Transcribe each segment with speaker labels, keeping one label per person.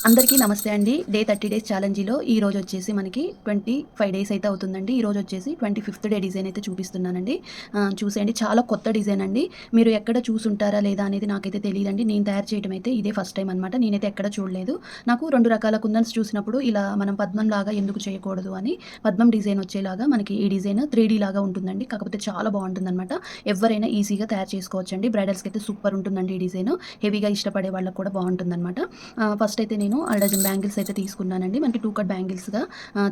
Speaker 1: అందరికీ నమస్తే అండి. డే 30 డేస్ ఛాలెంజ్‌లో ఈరోజు వచ్చేసి మనకి 25 డేస్ అయితే అవుతుందండి. ఈరోజు వచ్చేసి 25థ్ డే డిజైన్ అయితే చూపిస్తున్నానండి. చూసేయండి, చాలా కొత్త డిజైన్ అండి. మీరు ఎక్కడ చూసుంటారా లేదా అనేది నాకైతే తెలీదండి. నేను తయారు చేయడం అయితే ఇదే ఫస్ట్ టైం అనమాట. నేనైతే ఎక్కడ చూడలేదు. నాకు 2 రకాల కుందన్స్ చూసినప్పుడు ఇలా మనం పద్మం లాగా ఎందుకు చేయకూడదు అని పద్మం డిజైన్ వచ్చేలాగా మనకి ఈ డిజైన్ 3D లాగా ఉంటుందండి. కాకపోతే చాలా బాగుంటుందనమాట. ఎవరైనా ఈజీగా తయారు చేసుకోవచ్చండి. బ్రైడల్స్‌కి అయితే సూపర్ ఉంటుందండి ఈ డిజైన్. హెవీగా ఇష్టపడే వాళ్ళకి కూడా బాగుంటుందనమాట. ఫస్ట్ అయితే నేను డజన్ బ్యాంగిల్స్ అయితే తీసుకున్నానండి. మనకి 2 కట్ బ్యాంగిల్స్‌గా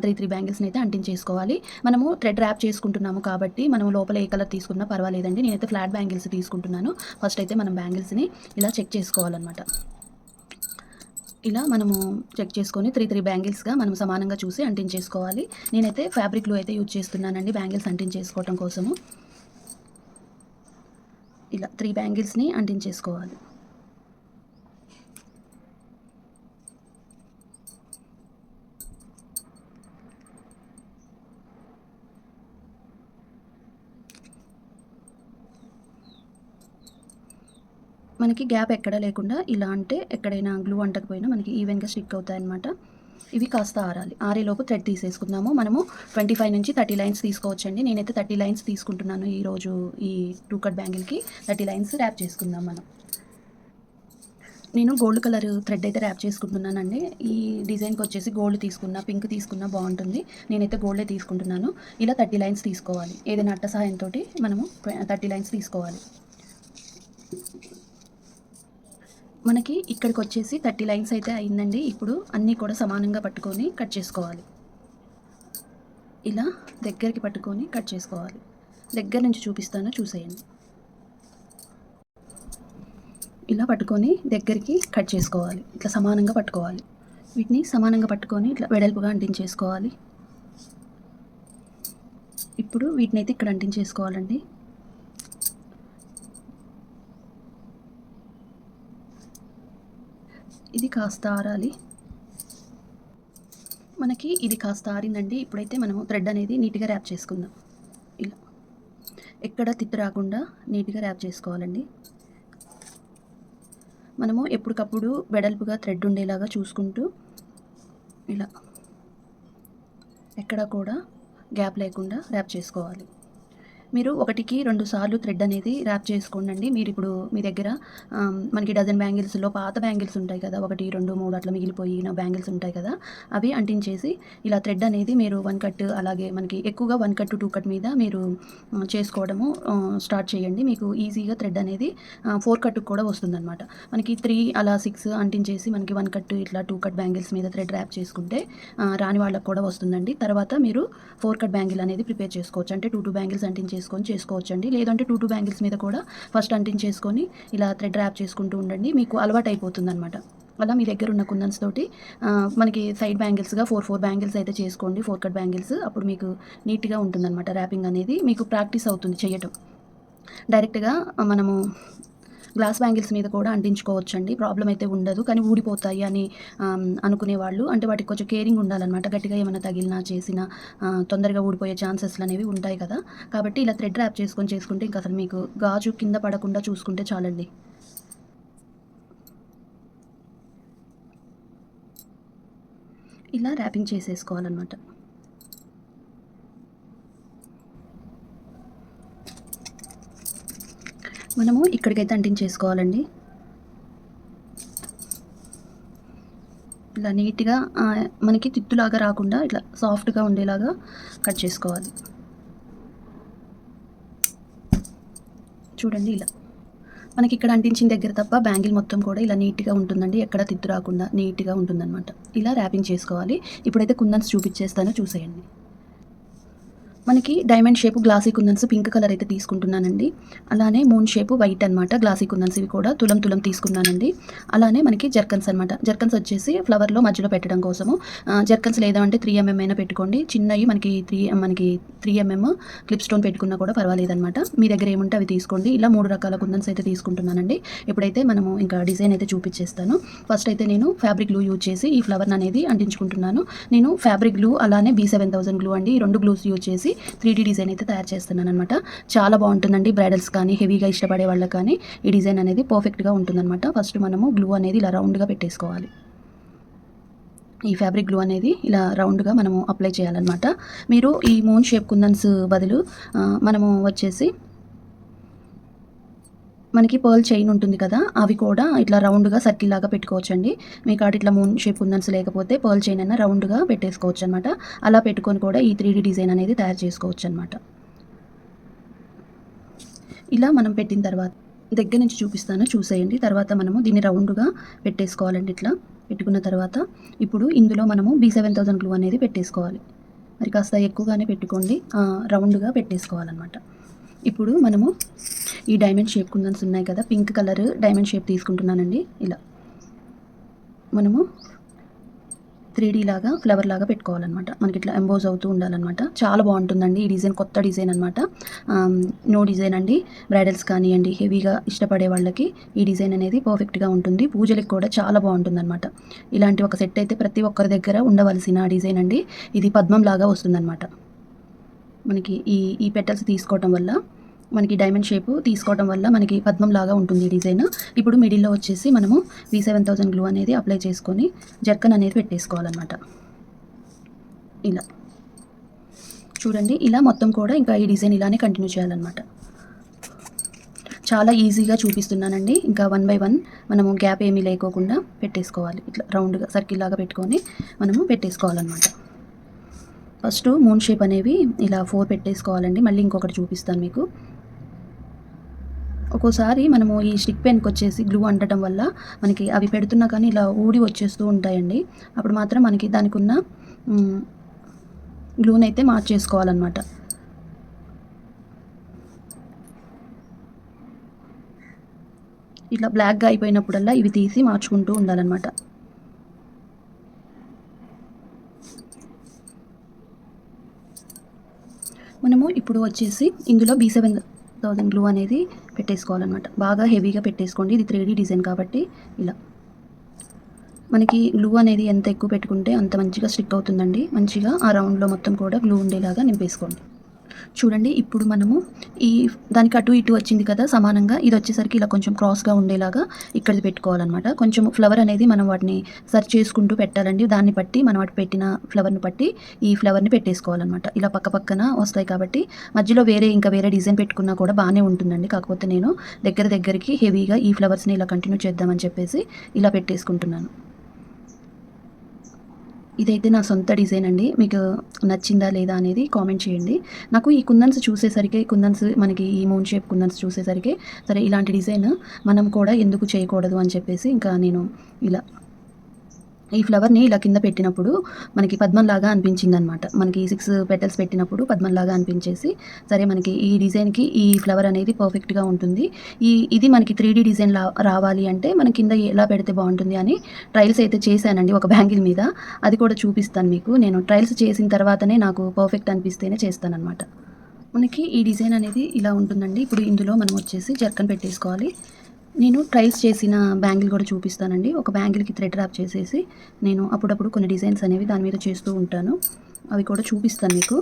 Speaker 1: 3 బ్యాంగిల్స్‌ని అయితే అంటించేసుకోవాలి. మనము థ్రెడ్ ర్యాప్ చేసుకుంటున్నాము కాబట్టి మనం లోపల ఏ కలర్ తీసుకున్నా పర్వాలేదండి. నేనైతే ఫ్లాట్ బ్యాంగిల్స్ తీసుకుంటున్నాను. ఫస్ట్ అయితే మనం బ్యాంగిల్స్‌ని ఇలా చెక్ చేసుకోవాలన్నమాట. ఇలా మనము చెక్ చేసుకొని 3 బ్యాంగిల్స్‌గా మనం సమానంగా చూసి అంటించేసుకోవాలి. నేనైతే ఫ్యాబ్రిక్ గ్లూ అయితే యూజ్ చేస్తున్నానండి బ్యాంగిల్స్ అంటించేసుకోవటం కోసము. ఇలా 3 బ్యాంగిల్స్‌ని అంటించేసుకోవాలి. మనకి గ్యాప్ ఎక్కడా లేకుండా ఇలా అంటే ఎక్కడైనా గ్లూ అంటకపోయినా మనకి ఈవెన్‌గా స్టిక్ అవుతాయన్నమాట. ఇవి కాస్త ఆరాలి. ఆరేలోపు థ్రెడ్ తీసేసుకుందాము. మనము 25 నుంచి 30 లైన్స్ తీసుకోవచ్చండి. నేనైతే 30 లైన్స్ తీసుకుంటున్నాను ఈరోజు ఈ 2 కట్ బ్యాంగిల్‌కి 30 లైన్స్ ర్యాప్ చేసుకుందాం మనం. నేను గోల్డ్ కలర్ థ్రెడ్ అయితే ర్యాప్ చేసుకుంటున్నానండి. ఈ డిజైన్‌కి వచ్చేసి గోల్డ్ తీసుకున్నా, పింక్ తీసుకున్నా బాగుంటుంది. నేనైతే గోల్డే తీసుకుంటున్నాను. ఇలా 30 లైన్స్ తీసుకోవాలి. ఏదైనా అట్ట సహాయంతోటి మనము 30 లైన్స్ తీసుకోవాలి. మనకి ఇక్కడికొచ్చేసి 30 లైన్స్ అయితే అయిందండి. ఇప్పుడు అన్నీ కూడా సమానంగా పట్టుకొని కట్ చేసుకోవాలి. ఇలా దగ్గరికి పట్టుకొని కట్ చేసుకోవాలి. దగ్గర నుంచి చూపిస్తాను, చూసేయండి. ఇలా పట్టుకొని దగ్గరికి కట్ చేసుకోవాలి. ఇట్లా సమానంగా పట్టుకోవాలి. వీటిని సమానంగా పట్టుకొని ఇట్లా వెడల్పుగా అంటించేసుకోవాలి. ఇప్పుడు వీటినైతే ఇక్కడ అంటించేసుకోవాలండి. ఇది కాస్త ఆరాలి. మనకి ఇది కాస్త ఆరిందండి. ఇప్పుడైతే మనము థ్రెడ్ అనేది నీట్‌గా ర్యాప్ చేసుకుందాం. ఇలా ఎక్కడ తిట్టు రాకుండా నీట్‌గా ర్యాప్ చేసుకోవాలండి. మనము ఎప్పటికప్పుడు వెడల్పుగా థ్రెడ్ ఉండేలాగా చూసుకుంటూ ఇలా ఎక్కడ కూడా గ్యాప్ లేకుండా ర్యాప్ చేసుకోవాలి. మీరు 1కి 2 సార్లు థ్రెడ్ అనేది ర్యాప్ చేసుకోండి. మీరు ఇప్పుడు మీ దగ్గర మనకి డజన్ బ్యాంగిల్స్‌లో పాత బ్యాంగిల్స్ ఉంటాయి కదా! 1, 2, 3 అట్లా మిగిలిపోయిన బ్యాంగిల్స్ ఉంటాయి కదా! అవి అంటించేసి ఇలా థ్రెడ్ అనేది మీరు 1 కట్, అలాగే మనకి ఎక్కువగా 1 కట్, 2 కట్ మీద మీరు చేసుకోవడము స్టార్ట్ చేయండి. మీకు ఈజీగా థ్రెడ్ అనేది 4 కట్‌కి కూడా వస్తుందన్నమాట. మనకి 3 అలా 6 అంటించేసి మనకి 1 కట్ ఇట్లా 2 కట్ బ్యాంగిల్స్ మీద థ్రెడ్ ర్యాప్ చేసుకుంటే రాని వాళ్ళకి కూడా వస్తుందండి. తర్వాత మీరు 4 కట్ బ్యాంగిల్ అనేది ప్రిపేర్ చేసుకోవచ్చు. అంటే 2 బ్యాంగిల్స్ చేసుకోవచ్చండి. లేదంటే 2 బ్యాంగిల్స్ మీద కూడా ఫస్ట్ అంటించేసుకొని ఇలా థ్రెడ్ ర్యాప్ చేసుకుంటూ ఉండండి. మీకు అలవాటైపోతుందనమాట. అలా మీ దగ్గర ఉన్న కుందన్స్ తోటి మనకి సైడ్ బ్యాంగిల్స్‌గా 4 బ్యాంగిల్స్ అయితే చేసుకోండి. 4 కట్ బ్యాంగిల్స్. అప్పుడు మీకు నీట్‌గా ఉంటుందనమాట. ర్యాపింగ్ అనేది మీకు ప్రాక్టీస్ అవుతుంది చేయటం. డైరెక్ట్‌గా మనము గ్లాస్ బ్యాంగిల్స్ మీద కూడా అంటించుకోవచ్చండి. ప్రాబ్లమ్ అయితే ఉండదు. కానీ ఊడిపోతాయి అని అనుకునేవాళ్ళు, అంటే వాటికి కొంచెం కేరింగ్ ఉండాలనమాట. గట్టిగా ఏమైనా తగిలినా, చేసినా తొందరగా ఊడిపోయే ఛాన్సెస్‌లనేవి ఉంటాయి కదా! కాబట్టి ఇలా థ్రెడ్ ర్యాప్ చేసుకుంటే ఇంక అసలు మీకు గాజు కింద పడకుండా చూసుకుంటే చాలండి. ఇలా ర్యాపింగ్ చేసేసుకోవాలనమాట. మనము ఇక్కడికైతే అంటించేసుకోవాలండి. ఇలా నీట్‌గా మనకి తిత్తులాగా రాకుండా ఇట్లా సాఫ్ట్‌గా ఉండేలాగా కట్ చేసుకోవాలి. చూడండి ఇలా. మనకి ఇక్కడ అంటించిన దగ్గర తప్ప బ్యాంగిల్ మొత్తం కూడా ఇలా నీట్‌గా ఉంటుందండి. ఎక్కడ తిత్తు రాకుండా నీట్‌గా ఉంటుందన్నమాట. ఇలా ర్యాపింగ్ చేసుకోవాలి. ఇప్పుడైతే కుందన్స్ చూపిచ్చేస్తాను, చూసేయండి. మనకి డైమండ్ షేపు గ్లాసీ కుందన్స్ పింక్ కలర్ అయితే తీసుకుంటున్నానండి. అలానే మూన్ షేపు వైట్ అనమాట గ్లాసీ కుందన్స్, ఇవి కూడా తులం తీసుకున్నానండి. అలానే మనకి జర్కన్స్ అనమాట. జర్కన్స్ వచ్చేసి ఫ్లవర్‌లో మధ్యలో పెట్టడం కోసము. జర్కన్స్ లేదా అంటే 3 ఎంఎం అయినా పెట్టుకోండి. చిన్నయి మనకి 3 ఎంఎం క్లిప్ స్టోన్ పెట్టుకున్నా కూడా పర్వాలేదనమాట. మీ దగ్గర ఏముంటే అవి తీసుకోండి. ఇలా 3 రకాల కుందన్స్ అయితే తీసుకుంటున్నానండి. ఇప్పుడైతే మనము ఇంకా డిజైన్ అయితే చూపిచ్చేస్తాను. ఫస్ట్ అయితే నేను ఫ్యాబ్రిక్ గ్లూ యూజ్ చేసి ఈ ఫ్లవర్‌ని అనేది అంటించుకుంటున్నాను. నేను ఫ్యాబ్రిక్ గ్లూ అలానే B7000 గ్లూ అండి, ఈ 2 గ్లూస్ యూజ్ చేసి 3D డిజైన్ అయితే తయారు చేస్తున్నాననమాట. చాలా బాగుంటుందండి. బ్రైడల్స్ కానీ, హెవీగా ఇష్టపడే వాళ్ళకి కానీ ఈ డిజైన్ అనేది పర్ఫెక్ట్‌గా ఉంటుందనమాట. ఫస్ట్ మనము గ్లూ అనేది ఇలా రౌండ్‌గా పెట్టేసుకోవాలి. ఈ ఫ్యాబ్రిక్ గ్లూ అనేది ఇలా రౌండ్గా మనము అప్లై చేయాలన్నమాట. మీరు ఈ మూన్ షేప్ కుందన్స్ బదులు మనము వచ్చేసి మనకి పర్ల్ చైన్ ఉంటుంది కదా, అవి కూడా ఇట్లా రౌండ్గా సర్కిల్ లాగా పెట్టుకోవచ్చండి. మీ కాడ ఇట్లా మూన్ షేప్ కుందన్స్ లేకపోతే పర్ల్ చైన్ అయినా రౌండ్గా పెట్టేసుకోవచ్చు అనమాట. అలా పెట్టుకొని కూడా ఈ 3D డిజైన్ అనేది తయారు చేసుకోవచ్చు అనమాట. ఇలా మనం పెట్టిన తర్వాత దగ్గర నుంచి చూపిస్తాను, చూసేయండి. తర్వాత మనము దీన్ని రౌండ్గా పెట్టేసుకోవాలండి. ఇట్లా పెట్టుకున్న తర్వాత ఇప్పుడు ఇందులో మనము B7000 గ్లూ అనేది పెట్టేసుకోవాలి. మరి కాస్త ఎక్కువగానే పెట్టుకోండి, రౌండ్గా పెట్టేసుకోవాలన్నమాట. ఇప్పుడు మనము ఈ డైమండ్ షేప్ కుందన్స్ ఉన్నాయి కదా, పింక్ కలర్ డైమండ్ షేప్ తీసుకుంటున్నానండి. ఇలా మనము 3D లాగా ఫ్లవర్ లాగా పెట్టుకోవాలన్నమాట. మనకి ఇట్లా ఎంబోజ్ అవుతూ ఉండాలన్నమాట. చాలా బాగుంటుందండి ఈ డిజైన్, కొత్త డిజైన్ అనమాట. నో డిజైన్ అండి. బ్రైడల్స్ కానివ్వండి, హెవీగా ఇష్టపడే వాళ్ళకి ఈ డిజైన్ అనేది పర్ఫెక్ట్గా ఉంటుంది. పూజలకు కూడా చాలా బాగుంటుంది అనమాట. ఇలాంటి ఒక సెట్ అయితే ప్రతి ఒక్కరి దగ్గర ఉండవలసిన డిజైన్ అండి. ఇది పద్మం లాగా వస్తుందన్నమాట. మనకి ఈ పెటల్స్ తీసుకోవటం వల్ల, మనకి డైమండ్ షేప్ తీసుకోవడం వల్ల మనకి పద్మం లాగా ఉంటుంది ఈ డిజైన్. ఇప్పుడు మిడిల్లో వచ్చేసి మనము B7000 గ్లూ అనేది అప్లై చేసుకొని జర్కన్ అనేది పెట్టేసుకోవాలన్నమాట. ఇలా చూడండి, ఇలా మొత్తం కూడా ఇంకా ఈ డిజైన్ ఇలానే కంటిన్యూ చేయాలన్నమాట. చాలా ఈజీగా చూపిస్తున్నానండి. ఇంకా 1 బై 1 మనము గ్యాప్ ఏమీ లేకోకుండా పెట్టేసుకోవాలి. ఇట్లా రౌండ్గా సర్కిల్ లాగా పెట్టుకొని మనము పెట్టేసుకోవాలన్నమాట. ఫస్ట్ మూన్ షేప్ అనేవి ఇలా 4 పెట్టేసుకోవాలండి. మళ్ళీ ఇంకొకటి చూపిస్తాను మీకు. ఒక్కోసారి మనము ఈ స్టిక్ పెన్కి వచ్చేసి గ్లూ అంటడం వల్ల మనకి అవి పెడుతున్నా కానీ ఇలా ఊడి వచ్చేస్తూ ఉంటాయండి. అప్పుడు మాత్రం మనకి దానికి ఉన్న గ్లూని అయితే మార్చేసుకోవాలన్నమాట. ఇట్లా బ్లాక్గా అయిపోయినప్పుడల్లా ఇవి తీసి మార్చుకుంటూ ఉండాలన్నమాట. మనము ఇప్పుడు వచ్చేసి ఇందులో B7000 గ్లూ అనేది పెట్టేసుకోవాలన్నమాట. బాగా హెవీగా పెట్టేసుకోండి. ఇది 3D డిజైన్ కాబట్టి ఇలా మనకి గ్లూ అనేది ఎంత ఎక్కువ పెట్టుకుంటే అంత మంచిగా స్టిక్ అవుతుందండి. మంచిగా ఆ రౌండ్లో మొత్తం కూడా గ్లూ ఉండేలాగా నింపేసుకోండి. చూడండి, ఇప్పుడు మనము ఈ దానికి అటు ఇటు వచ్చింది కదా సమానంగా, ఇది వచ్చేసరికి ఇలా కొంచెం క్రాస్గా ఉండేలాగా ఇక్కడిది పెట్టుకోవాలన్నమాట. కొంచెం ఫ్లవర్ అనేది మనం వాటిని సర్చ్ చేసుకుంటూ పెట్టాలండి. దాన్ని బట్టి మనం అటు పెట్టిన ఫ్లవర్ని బట్టి ఈ ఫ్లవర్ని పెట్టేసుకోవాలన్నమాట. ఇలా పక్క పక్కన వస్తాయి కాబట్టి మధ్యలో ఇంకా వేరే డిజైన్ పెట్టుకున్నా కూడా బాగానే ఉంటుందండి. కాకపోతే నేను దగ్గరికి హెవీగా ఈ ఫ్లవర్స్ని ఇలా కంటిన్యూ చేద్దామని చెప్పేసి ఇలా పెట్టేసుకుంటున్నాను. ఇదైతే నా సొంత డిజైన్ అండి. మీకు నచ్చిందా లేదా అనేది కామెంట్ చేయండి. నాకు ఈ కుందన్స్ చూసేసరికి, మనకి ఈ మూన్ షేప్ కుందన్స్ చూసేసరికి సరే ఇలాంటి డిజైన్ మనం కూడా ఎందుకు చేయకూడదు అని చెప్పేసి ఇంకా నేను ఇలా ఈ ఫ్లవర్ని ఇలా కింద పెట్టినప్పుడు మనకి పద్మంలాగా అనిపించిందనమాట. మనకి 6 పెటల్స్ పెట్టినప్పుడు పద్మంలాగా అనిపించేసి సరే మనకి ఈ డిజైన్కి ఈ ఫ్లవర్ అనేది పర్ఫెక్ట్గా ఉంటుంది. ఇది మనకి 3D డిజైన్ రావాలి అంటే మనం కింద ఎలా పెడితే బాగుంటుంది అని ట్రయల్స్ అయితే చేశానండి ఒక బ్యాంగిల్ మీద. అది కూడా చూపిస్తాను మీకు. నేను ట్రయల్స్ చేసిన తర్వాతనే నాకు పర్ఫెక్ట్ అనిపిస్తేనే చేస్తానన్నమాట. మనకి ఈ డిజైన్ అనేది ఇలా ఉంటుందండి. ఇప్పుడు ఇందులో మనం వచ్చేసి జర్కన్ పెట్టేసుకోవాలి. నేను ట్రయల్స్ చేసిన బ్యాంగిల్ కూడా చూపిస్తానండి. ఒక బ్యాంగిల్కి థ్రెడ్ ర్యాప్ చేసేసి నేను అప్పుడప్పుడు కొన్ని డిజైన్స్ అనేవి దాని మీద చేస్తూ ఉంటాను. అవి కూడా చూపిస్తాను మీకు.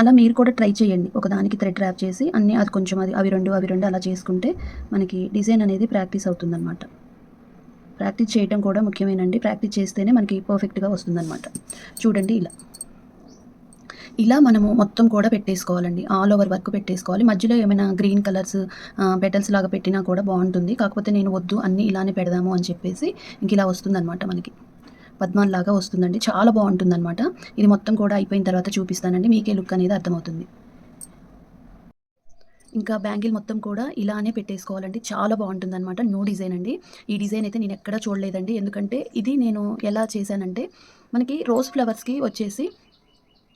Speaker 1: అలా మీరు కూడా ట్రై చేయండి. ఒకదానికి థ్రెడ్ ర్యాప్ చేసి అన్నీ అది కొంచెం అవి రెండు అలా చేసుకుంటే మనకి డిజైన్ అనేది ప్రాక్టీస్ అవుతుందన్నమాట. ప్రాక్టీస్ చేయడం కూడా ముఖ్యమేనండి. ప్రాక్టీస్ చేస్తేనే మనకి పర్ఫెక్ట్గా వస్తుందన్నమాట. చూడండి, ఇలా మనము మొత్తం కూడా పెట్టేసుకోవాలండి. ఆల్ ఓవర్ వర్క్ పెట్టేసుకోవాలి. మధ్యలో ఏమైనా గ్రీన్ కలర్స్ పెటల్స్ లాగా పెట్టినా కూడా బాగుంటుంది. కాకపోతే నేను వద్దు, అన్నీ ఇలానే పెడదాము అని చెప్పేసి ఇంక ఇలా వస్తుందన్నమాట. మనకి పద్మాల్లాగా వస్తుందండి. చాలా బాగుంటుందన్నమాట. ఇది మొత్తం కూడా అయిపోయిన తర్వాత చూపిస్తానండి. మీకే లుక్ అనేది అర్థమవుతుంది. ఇంకా బ్యాంగిల్ మొత్తం కూడా ఇలానే పెట్టేసుకోవాలండి. చాలా బాగుంటుందన్నమాట. న్యూ డిజైన్ అండి. ఈ డిజైన్ అయితే నేను ఎక్కడా చూడలేదండి. ఎందుకంటే ఇది నేను ఎలా చేశానంటే మనకి రోజ్ ఫ్లవర్స్కి వచ్చేసి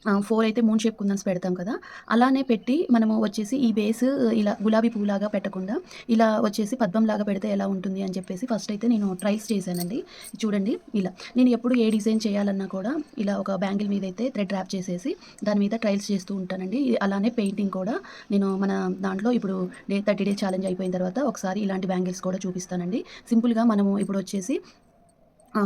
Speaker 1: 4 అయితే మూన్ షేప్ కుందన్స్ పెడతాం కదా, అలానే పెట్టి మనము వచ్చేసి ఈ బేస్ ఇలా గులాబీ పువ్వులాగా పెట్టకుండా ఇలా వచ్చేసి పద్మంలాగా పెడితే ఎలా ఉంటుంది అని చెప్పేసి ఫస్ట్ అయితే నేను ట్రయల్స్ చేశానండి. చూడండి, ఇలా నేను ఎప్పుడు ఏ డిజైన్ చేయాలన్నా కూడా ఇలా ఒక బ్యాంగిల్ మీద అయితే థ్రెడ్ ర్యాప్ చేసేసి దాని మీద ట్రయల్స్ చేస్తూ ఉంటానండి. అలానే పెయింటింగ్ కూడా నేను మన దాంట్లో ఇప్పుడు 30 డేస్ ఛాలెంజ్ అయిపోయిన తర్వాత ఒకసారి ఇలాంటి బ్యాంగిల్స్ కూడా చూపిస్తానండి. సింపుల్గా మనము ఇప్పుడు వచ్చేసి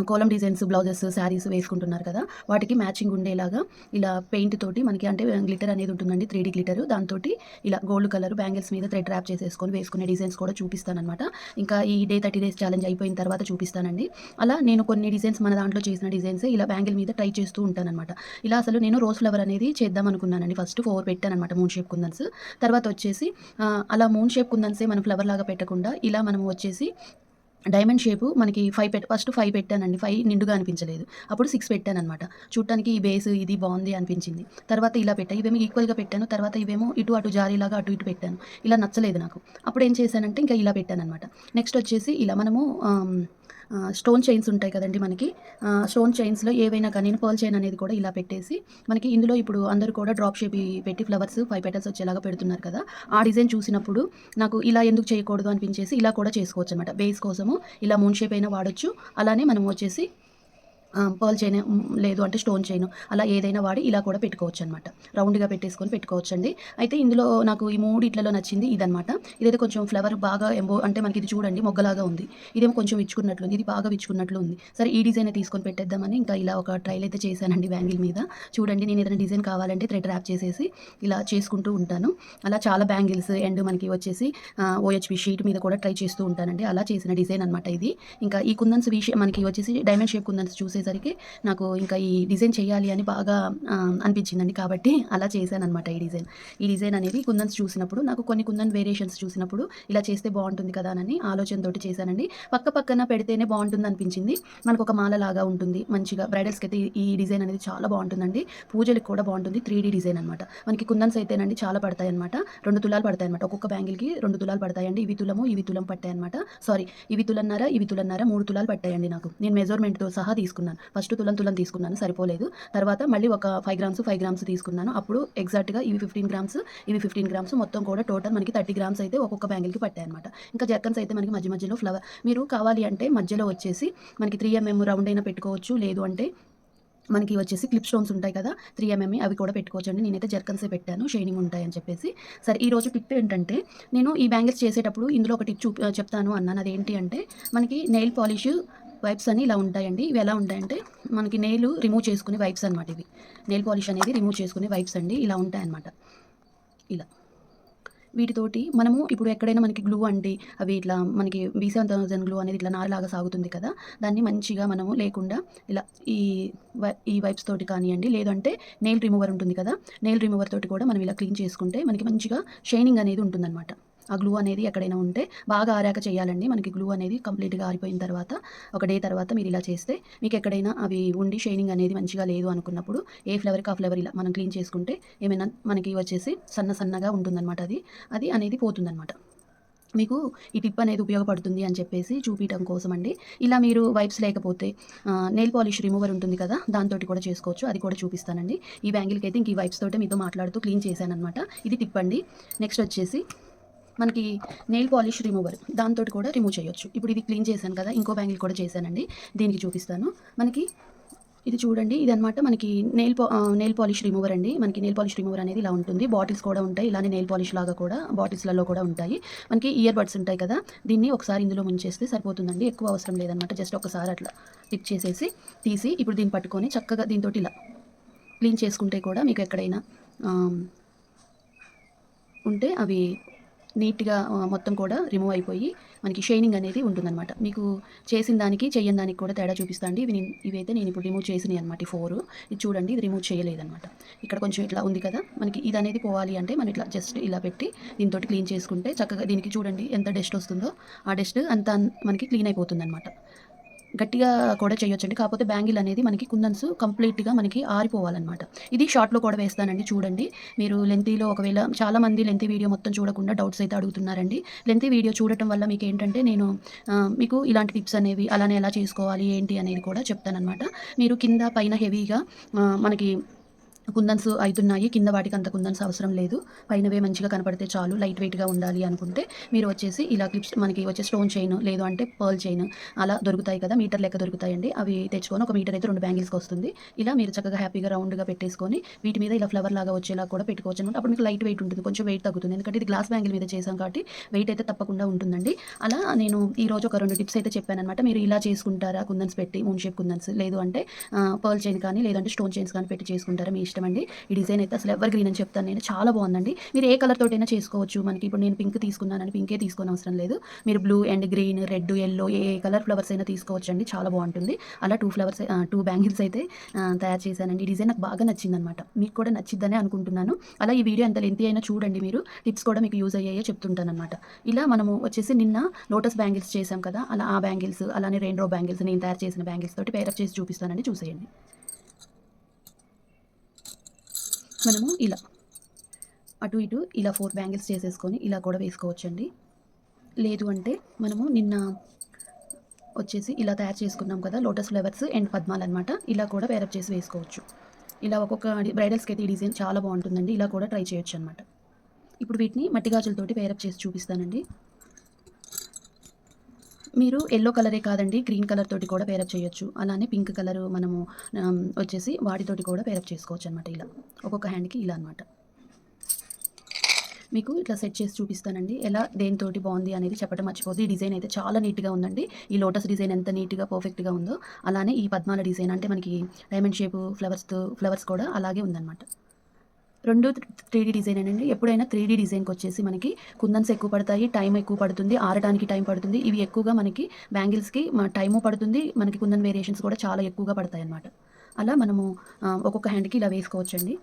Speaker 1: కోలం డిజైన్స్ బ్లౌజెస్, శారీస్ వేసుకుంటున్నారు కదా! వాటికి మ్యాచింగ్ ఉండేలాగా ఇలా పెయింట్ తోటి మనకి అంటే గ్లిటర్ అనేది ఉంటుందండి. 3 గ్లిటర్ దాంతోటి ఇలా గోల్డ్ కలర్ బ్యాంగిల్స్ మీద థ్రెడ్ ర్యాప్ చేసేసుకొని వేసుకునే డిజైన్స్ కూడా చూపిస్తాననమాట. ఇంకా ఈ డే 30 డేస్ ఛాలెంజ్ అయిపోయిన తర్వాత చూపిస్తానండి. అలా నేను కొన్ని డిజైన్స్ మన దాంట్లో చేసిన డిజైన్సే ఇలా బ్యాంగిల్ మీద ట్రై చేస్తూ ఉంటాననమాట. ఇలా అసలు నేను రోజ్ ఫ్లవర్ అనేది చేద్దాం అనుకున్నానండి. ఫస్ట్ 4 పెట్టాననమాట మూన్ షేప్ కుందన్స్. తర్వాత వచ్చేసి అలా మూన్ షేప్ కుందన్సే మనం ఫ్లవర్ లాగా పెట్టకుండా ఇలా మనం వచ్చేసి డైమండ్ షేపు మనకి 5 ఫస్ట్ 5 పెట్టానండి. 5 నిండుగా అనిపించలేదు. అప్పుడు 6 పెట్టాననమాట. చూడటానికి ఈ బేస్ ఇది బావుంది అనిపించింది. తర్వాత ఇలా పెట్టా. ఇవేమో ఈక్వల్‌గా పెట్టాను. తర్వాత ఇవేమో ఇటు అటు జారీలాగా అటు ఇటు పెట్టాను. ఇలా నచ్చలేదు నాకు. అప్పుడేం చేశానంటే ఇంకా ఇలా పెట్టాననమాట. నెక్స్ట్ వచ్చేసి ఇలా మనము స్టోన్ చైన్స్ ఉంటాయి కదండీ మనకి. స్టోన్ చైన్స్‌లో ఏవైనా కానీ నేను పర్ల్ చైన్ అనేది కూడా ఇలా పెట్టేసి మనకి ఇందులో ఇప్పుడు అందరూ కూడా డ్రాప్ షేప్ పెట్టి ఫ్లవర్స్ 5 పెటల్స్ వచ్చేలాగా పెడుతున్నారు కదా! ఆ డిజైన్ చూసినప్పుడు నాకు ఇలా ఎందుకు చేయకూడదు అనిపించేసి ఇలా కూడా చేసుకోవచ్చనమాట. బేస్ కోసము ఇలా మూన్ షేప్ అయినా వాడొచ్చు. అలానే మనం వచ్చేసి పర్ల్ చైన్ లేదు అంటే స్టోన్ చైన్ అలా ఏదైనా వాడి ఇలా కూడా పెట్టుకోవచ్చనమాట. రౌండ్‌గా పెట్టేసుకొని పెట్టుకోవచ్చండి. అయితే ఇందులో నాకు ఈ మూడిట్లలో నచ్చింది ఇదనమాట. ఇదైతే కొంచెం ఫ్లవర్ బాగా అంటే మనకి ఇది చూడండి మొగ్గలాగా ఉంది. ఇదేమో కొంచెం విచ్చుకున్నట్లుంది. ఇది బాగా విచ్చుకున్నట్లు ఉంది. సరే ఈ డిజైనే తీసుకొని పెట్టేద్దామని ఇంకా ఇలా ఒక ట్రైల్ అయితే చేశానండి బ్యాంగిల్ మీద. చూడండి నేను ఏదైనా డిజైన్ కావాలంటే థ్రెడ్ ర్యాప్ చేసేసి ఇలా చేసుకుంటూ ఉంటాను. అలా చాలా బ్యాంగిల్స్ అండ్ మనకి వచ్చేసి ఓహెచ్‌పి షీట్ మీద కూడా ట్రై చేస్తూ ఉంటానండి. అలా చేసిన డిజైన్ అనమాట ఇది. ఇంకా ఈ కుందన్స్ మనకి వచ్చేసి డైమండ్ షేప్ కుందన్స్ చూసేసరికి నాకు ఇంకా ఈ డిజైన్ చేయాలి అని బాగా అనిపించిందండి. కాబట్టి అలా చేశాననమాట ఈ డిజైన్. ఈ డిజైన్ అనేది కుందన్స్ చూసినప్పుడు నాకు కొన్ని కుందన్ వేరియేషన్స్ చూసినప్పుడు ఇలా చేస్తే బావుంటుంది కదా! అని ఆలోచనతోటి చేశానండి. పక్కన పెడితేనే బావుంటుంది అనిపించింది. మనకొక మాలలాగా ఉంటుంది. మంచిగా బ్రైడల్స్‌కైతే ఈ డిజైన్ అనేది చాలా బావుంటుందండి. పూజలకి కూడా బావుంటుంది. 3D డిజైన్ అనమాట. మనకి కుందన్స్ అయితేనండి చాలా పడతాయన్నమాట. 2 తులాలు పడతాయన్నమాట. ఒక్కొక్క బ్యాంగిల్‌కి 2 తులాలు పడతాయండి. ఇవి తులము, ఇవి తులం పట్టాయన్నమాట. సారీ ఇవి తులన్నర, ఇవి తులన్నర 3 తులాలు పట్టాయండి నాకు. నేను మెజర్‌మెంట్‌తో సహా తీసుకున్నాను. ఫస్ట్ తులం తీసుకున్నాను సరిపోలేదు. తర్వాత మళ్ళీ ఒక 5 గ్రామ్స్ తీసుకున్నాను. అప్పుడు ఎగ్జాక్ట్‌గా ఇవి 15 గ్రామ్స్, ఇవి 15 గ్రామ్స్ మొత్తం కూడా టోటల్ మనకి 30 గ్రామ్స్ అయితే ఒక్కొక్క బ్యాంగిల్‌కి పట్టాయన్నమాట. ఇంకా జర్కన్స్ అయితే మనకి మధ్యలో ఫ్లవర్ మీరు కావాలి అంటే మధ్యలో వచ్చేసి మనకి 3 రౌండ్ అయినా పెట్టుకోవచ్చు. లేదు అంటే మనకి వచ్చేసి క్లిప్ స్టోన్స్ ఉంటాయి కదా! 3 అవి కూడా పెట్టుకోవచ్చండి. నేనైతే జర్కన్సే పెట్టాను షైనింగ్ ఉంటాయని చెప్పేసి. సరే ఈరోజు టిప్ ఏంటంటే నేను ఈ బ్యాంగిల్స్ చేసేటప్పుడు ఇందులో ఒక టిప్ చెప్తాను అన్నాను. అదేంటి అంటే మనకి నెయిల్ పాలిష్ వైప్స్ అని ఇలా ఉంటాయండి. ఇవి ఎలా ఉంటాయంటే మనకి నెయిల్ రిమూవ్ చేసుకునే వైప్స్ అనమాట ఇవి. నెయిల్ పాలిష్ అనేది రిమూవ్ చేసుకునే వైప్స్ అండి. ఇలా ఉంటాయన్నమాట. ఇలా. వీటితోటి మనము ఇప్పుడు ఎక్కడైనా మనకి గ్లూ అండి అవి ఇట్లా మనకి B7000 గ్లూ అనేది ఇట్లా నారలాగా సాగుతుంది కదా! దాన్ని మంచిగా మనము లేకుండా ఇలా ఈ ఈ వైప్స్ తోటి కానియండి, లేదంటే నెయిల్ రిమూవర్ ఉంటుంది కదా! నెయిల్ రిమూవర్ తోటి కూడా మనం ఇలా క్లీన్ చేసుకుంటే మనకి మంచిగా షైనింగ్ అనేది ఉంటుందన్నమాట. ఆ గ్లూ అనేది ఎక్కడైనా ఉంటే బాగా ఆరాక చేయాలండి. మనకి గ్లూ అనేది కంప్లీట్‌గా ఆరిపోయిన తర్వాత ఒక డే తర్వాత మీరు ఇలా చేస్తే మీకు ఎక్కడైనా అవి ఉండి షైనింగ్ అనేది మంచిగా లేదు అనుకున్నప్పుడు ఏ ఫ్లేవర్‌కి ఆ ఫ్లేవర్ ఇలా మనం క్లీన్ చేసుకుంటే ఏమైనా మనకి వచ్చేసి సన్నగా ఉంటుందన్నమాట అది అనేది పోతుందన్నమాట. మీకు ఈ టిప్ అనేది ఉపయోగపడుతుంది అని చెప్పేసి చూపియటం కోసమండి. ఇలా మీరు వైప్స్ లేకపోతే నెయిల్ పాలిష్ రిమూవర్ ఉంటుంది కదా! దాంతోటి కూడా చేసుకోవచ్చు. అది కూడా చూపిస్తానండి. ఈ బ్యాంగిల్‌కైతే ఇంక ఈ వైప్స్ తోటే మీతో మాట్లాడుతూ క్లీన్ చేశాననమాట. ఇది టిప్ అండి. నెక్స్ట్ వచ్చేసి మనకి నెయిల్ పాలిష్ రిమూవర్ దాంతోటి కూడా రిమూవ్ చేయొచ్చు. ఇప్పుడు ఇది క్లీన్ చేశాను కదా! ఇంకో బ్యాంగిల్ కూడా చేశానండి. దీనికి చూపిస్తాను. మనకి ఇది చూడండి. ఇదనమాట మనకి నెయిల్ పాలిష్ రిమూవర్ అండి. మనకి నెయిల్ పాలిష్ రిమూవర్ అనేది ఇలా ఉంటుంది. బాటిల్స్ కూడా ఉంటాయి. ఇలానే నెయిల్ పాలిష్ లాగా కూడా బాటిల్స్‌లలో కూడా ఉంటాయి. మనకి ఇయర్ బడ్స్ ఉంటాయి కదా! దీన్ని ఒకసారి ఇందులో ముంచేస్తే సరిపోతుందండి. ఎక్కువ అవసరం లేదనమాట. జస్ట్ ఒకసారి అట్లా టిక్ చేసేసి తీసి ఇప్పుడు దీన్ని పట్టుకొని చక్కగా దీనితోటి ఇలా క్లీన్ చేసుకుంటే కూడా మీకు ఎక్కడైనా ఉంటే అవి నీట్‌గా మొత్తం కూడా రిమూవ్ అయిపోయి మనకి షైనింగ్ అనేది ఉంటుందన్నమాట. మీకు చేసిన దానికి, చెయ్యని దానికి కూడా తేడా చూపిస్తా అండి. ఇవైతే నేను ఇప్పుడు రిమూవ్ చేసినయి అన్నమాట ఈ 4. ఇది చూడండి ఇది రిమూవ్ చేయలేదన్నమాట. ఇక్కడ కొంచెం ఇట్లా ఉంది కదా! మనకి ఇదనేది పోవాలి అంటే మనం ఇట్లా జస్ట్ ఇలా పెట్టి దీనితోటి క్లీన్ చేసుకుంటే చక్కగా దీనికి చూడండి ఎంత డస్ట్ వస్తుందో ఆ డస్ట్ అంతా మనకి క్లీన్ అయిపోతుందన్నమాట. గట్టిగా కూడా చేయొచ్చండి. కాకపోతే బ్యాంగిల్ అనేది మనకి కుందన్స్ కంప్లీట్‌గా మనకి ఆరిపోవాలన్నమాట. ఇది షార్ట్‌లో కూడా వేస్తానండి చూడండి. మీరు లెంతీలో ఒకవేళ చాలామంది లెంతీ వీడియో మొత్తం చూడకుండా డౌట్స్ అయితే అడుగుతున్నారండి. లెంతీ వీడియో చూడటం వల్ల మీకేంటంటే నేను మీకు ఇలాంటి టిప్స్ అనేవి అలానే ఎలా చేసుకోవాలి ఏంటి అనేది కూడా చెప్తానన్నమాట. మీరు కింద పైన హెవీగా మనకి కుందన్స్ అయితున్నాయి. కింద వాటికి అంత కుందన్స్ అవసరం లేదు. పైనవే మంచిగా కనపడితే చాలు. లైట్ వెయిట్‌గా ఉండాలి అనుకుంటే మీరు వచ్చేసి ఇలా క్లిప్స్ మనకి వచ్చే స్టోన్ చైన్ లేదు అంటే పర్ల్ చైన్ అలా దొరుకుతాయి కదా! మీటర్ లెక్క దొరుకుతాయండి. అవి తెచ్చుకొని ఒక మీటర్ అయితే 2 బ్యాంగిల్స్‌కొస్తుంది. ఇలా మీరు చక్కగా హ్యాపీగా రౌండ్‌గా పెట్టేసుకొని వీటి మీద ఇలా ఫ్లవర్ లాగా వచ్చేలా కూడా పెట్టుకోవచ్చనమాట. అప్పుడు మీకు లైట్ వెయిట్ ఉంటుంది. కొంచెం వెయిట్ తగ్గుతుంది. ఎందుకంటే ఇది గ్లాస్ బ్యాంగిల్ మీద చేసాం కాబట్టి వెయిట్ అయితే తప్పకుండా ఉంటుందండి. అలా నేను ఈరోజు ఒక 2 టిప్స్ అయితే చెప్పాననమాట. మీరు ఇలా చేసుకుంటారా కుందన్స్ పెట్టి మూన్ షేప్ కుందన్స్ లేదు అంటే పర్ల్ చైన్ కానీ లేదంటే స్టోన్ చైన్స్ కానీ పెట్టి చేసుకుంటారా మీ ఇష్టమండి. ఈ డిజైన్ అయితే అసలు ఎవర్ గ్రీన్ అని చెప్తాను నేను. చాలా బాగుందండి. మీరు ఏ కలర్ తోటైనా చేసుకోవచ్చు. మనకి ఇప్పుడు నేను పింక్ తీసుకున్నానని పింకే తీసుకోనవసరం లేదు. మీరు blue and green, red, yellow A colour flowers అయినా తీసుకోవచ్చండి. చాలా బాగుంటుంది. అలా 2 బ్యాంగిల్స్ అయితే తయారు చేశానండి. ఈ డిజైన్ నాకు బాగా నచ్చిందనమాట. మీకు కూడా నచ్చిద్దనే అనుకుంటున్నాను. అలా ఈ వీడియో ఎంత లెంతీ అయినా చూడండి మీరు. టిప్స్ కూడా మీకు యూజ్ అయ్యాయో చెప్తుంటాననమాట. ఇలా మనము వచ్చేసి నిన్న లోటస్ బ్యాంగిల్స్ చేసాం కదా! అలా ఆ బ్యాంగిల్స్ అలానే రెయిన్‌బో బ్యాంగిల్స్ నేను తయారు చేసిన బ్యాంగిల్స్ తోటి పేరప్ చేసి చూపిస్తానండి చూసేయండి. మనము ఇలా అటు ఇటు ఇలా 4 బ్యాంగిల్స్ చేసేసుకొని ఇలా కూడా వేసుకోవచ్చండి. లేదు అంటే మనము నిన్న వచ్చేసి ఇలా తయారు చేసుకున్నాం కదా! లోటస్ ఫ్లవర్స్ అండ్ పద్మాలనమాట. ఇలా కూడా పేరప్ చేసి వేసుకోవచ్చు. ఇలా ఒక్కొక్క బ్రైడల్స్‌కైతే ఈ డిజైన్ చాలా బావుంటుందండి. ఇలా కూడా ట్రై చేయొచ్చనమాట. ఇప్పుడు వీటిని మట్టి గాజులతోటి పేరప్ చేసి చూపిస్తానండి. మీరు యెల్లో కలరే కాదండి గ్రీన్ కలర్ తోటి కూడా పేరప్ చేయొచ్చు. అలానే పింక్ కలరు మనము వచ్చేసి వాటితోటి కూడా పేరప్ చేసుకోవచ్చనమాట ఇలా. ఒక్కొక్క హ్యాండ్‌కి ఇలా అనమాట. మీకు ఇట్లా సెట్ చేసి చూపిస్తానండి. ఎలా దేనితోటి బావుంది అనేది చెప్పడం మర్చిపోద్దు. ఈ డిజైన్ అయితే చాలా నీట్‌గా ఉందండి. ఈ లోటస్ డిజైన్ ఎంత నీట్‌గా, పర్ఫెక్ట్‌గా ఉందో, అలానే ఈ పద్మాల డిజైన్ అంటే మనకి డైమండ్ షేపు ఫ్లవర్స్ కూడా అలాగే ఉందనమాట. 2 3 డిజైనేనండి. ఎప్పుడైనా 3 డిజైన్‌కొచ్చేసి మనకి కుందన్స్ ఎక్కువ పడతాయి. టైం ఎక్కువ పడుతుంది. ఆరటానికి టైం పడుతుంది. ఇవి ఎక్కువగా మనకి బ్యాంగిల్స్‌కి టైము పడుతుంది. మనకి కుందన్ వేరియేషన్స్ కూడా చాలా ఎక్కువగా పడతాయన్నమాట. అలా మనము ఒక్కొక్క హ్యాండ్‌కి ఇలా వేసుకోవచ్చండి.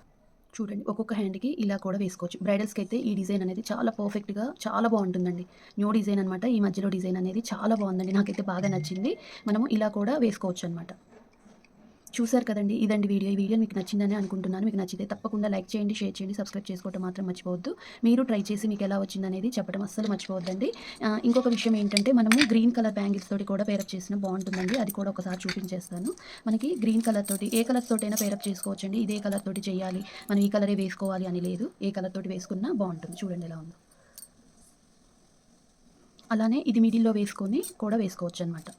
Speaker 1: చూడండి. ఒక్కొక్క హ్యాండ్‌కి ఇలా కూడా వేసుకోవచ్చు. బ్రైడల్స్‌కైతే ఈ డిజైన్ అనేది చాలా పర్ఫెక్ట్‌గా చాలా బావుంటుందండి. న్యూ డిజైన్ అనమాట. ఈ మధ్యలో డిజైన్ అనేది చాలా బావుందండి. నాకైతే బాగా నచ్చింది. మనము ఇలా కూడా వేసుకోవచ్చనమాట. చూసారు కదండీ! ఇదండి వీడియో. ఈ వీడియో మీకు నచ్చిందనే అనుకుంటున్నాను. మీకు నచ్చితే తప్పకుండా లైక్ చేయండి, షేర్ చేయండి, సబ్స్క్రైబ్ చేసుకోవడం మాత్రం మర్చిపోవద్దు. మీరు ట్రై చేసి మీకెలా వచ్చిందనేది చెప్పడం అస్సలు మర్చిపోవద్దండి. ఇంకొక విషయం ఏంటంటే మనము గ్రీన్ కలర్ బ్యాంగిల్స్ తోటి కూడా పేరప్ చేసినా బావుంటుందండి. అది కూడా ఒకసారి చూపించేస్తాను. మనకి గ్రీన్ కలర్ తోటి ఏ కలర్ తోటైనా పేరప్ చేసుకోవచ్చండి. ఇదే కలర్ తోటి చేయాలి, మనం ఈ కలరే వేసుకోవాలి అని లేదు. ఏ కలర్ తోటి వేసుకున్నా బావుంటుంది. చూడండి ఎలా ఉందో. అలానే ఇది మిడిల్‌లో వేసుకొని కూడా వేసుకోవచ్చనమాట.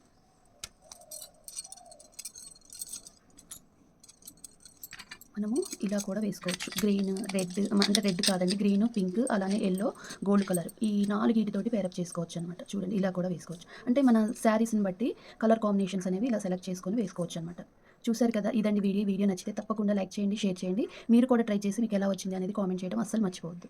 Speaker 1: మనము ఇలా కూడా వేసుకోవచ్చు. గ్రీన్, రెడ్ అంటే రెడ్ కాదండి. గ్రీను, పింక్ అలానే యెల్లో, గోల్డ్ కలర్ ఈ 4 పేరప్ చేసుకోవచ్చనమాట. చూడండి ఇలా కూడా వేసుకోవచ్చు. అంటే మన శారీస్‌ని బట్టి కలర్ కాంబినేషన్స్ అనేవి ఇలా సెలెక్ట్ చేసుకొని వేసుకోవచ్చనమాట. చూసారు కదా! ఇదండి వీడియో. వీడియో నచ్చితే తప్పకుండా లైక్ చేయండి, షేర్ చేయండి. మీరు కూడా ట్రై చేసి మీకెలా వచ్చింది అనేది కామెంట్ చేయడం అస్సలు మర్చిపోవద్దు.